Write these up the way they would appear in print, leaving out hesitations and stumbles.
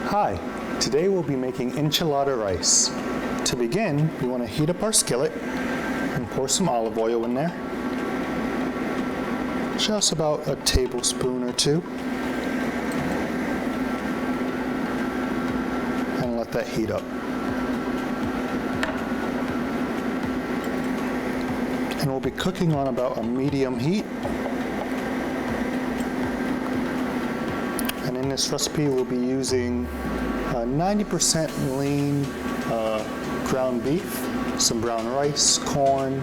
Hi, today we'll be making enchilada rice. To begin, we want to heat up our skillet and pour some olive oil in there. Just about a tablespoon or two. And let that heat up. And we'll be cooking on about a medium heat. And in this recipe, we'll be using 90% lean ground beef, some brown rice, corn,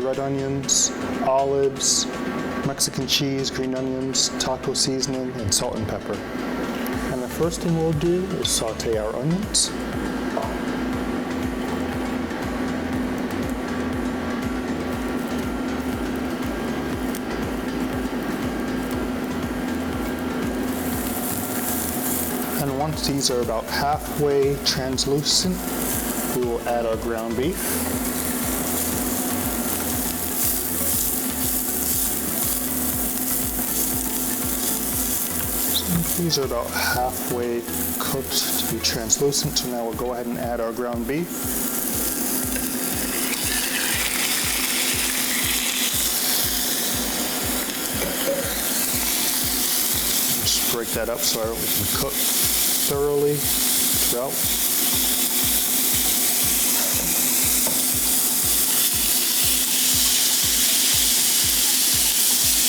red onions, olives, Mexican cheese, green onions, taco seasoning, and salt and pepper. And the first thing we'll do is saute our onions. And once these are about halfway translucent, we will add our ground beef. So these are about halfway cooked to be translucent, so now we'll go ahead and add our ground beef. Just break that up so we can cook thoroughly throughout.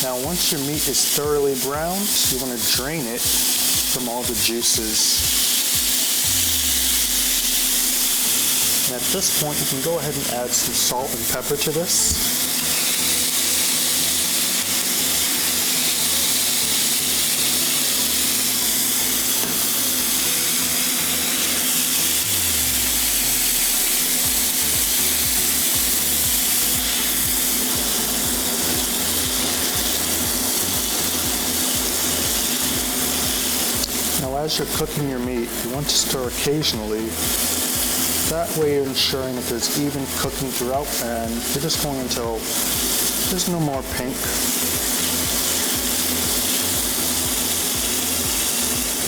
Now once your meat is thoroughly browned, you want to drain it from all the juices. And at this point, you can go ahead and add some salt and pepper to this. Now as you're cooking your meat, you want to stir occasionally. That way you're ensuring that there's even cooking throughout, and you're just going until there's no more pink.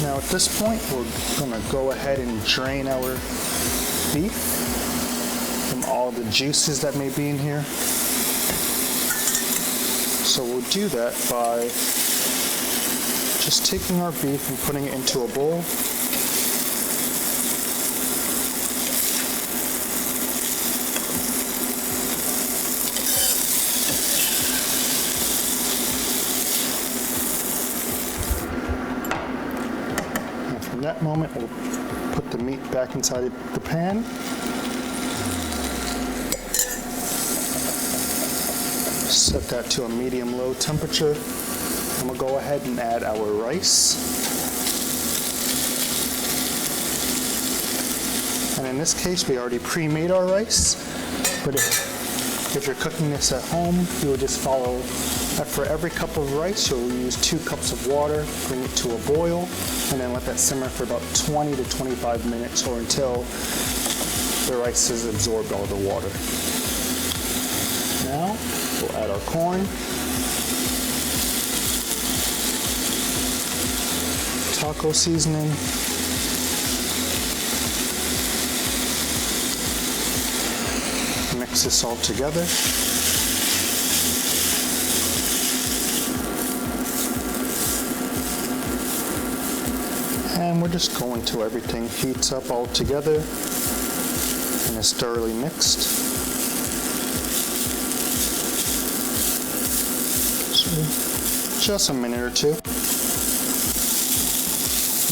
Now at this point, we're going to go ahead and drain our beef from all the juices that may be in here. So we'll do that by just taking our beef and putting it into a bowl. And from that moment, we'll put the meat back inside the pan. Set that to a medium-low temperature. And we'll go ahead and add our rice. And in this case, we already pre-made our rice. But if you're cooking this at home, you would just follow that for every cup of rice, you'll use 2 cups of water, bring it to a boil, and then let that simmer for about 20 to 25 minutes or until the rice has absorbed all the water. Now, we'll add our corn. Taco seasoning, mix this all together, and we're just going till everything heats up all together and is thoroughly mixed. So just a minute or two.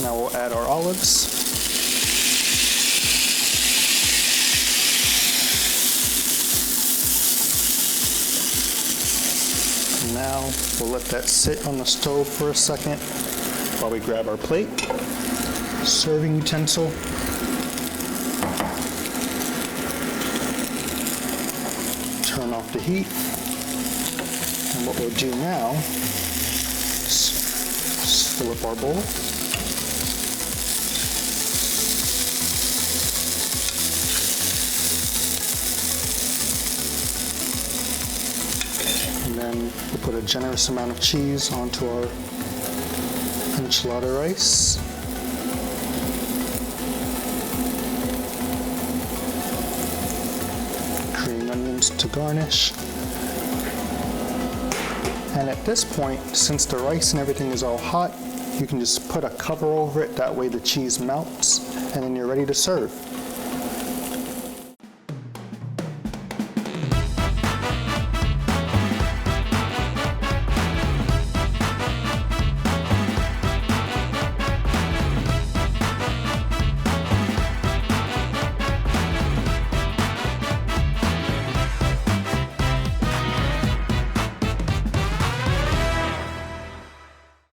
Now we'll add our olives. And now we'll let that sit on the stove for a second while we grab our plate, serving utensil, turn off the heat, and what we'll do now is fill up our bowl. And then we'll put a generous amount of cheese onto our enchilada rice. garnish. And at this point, since the rice and everything is all hot, you can just put a cover over it, that way the cheese melts, and then you're ready to serve.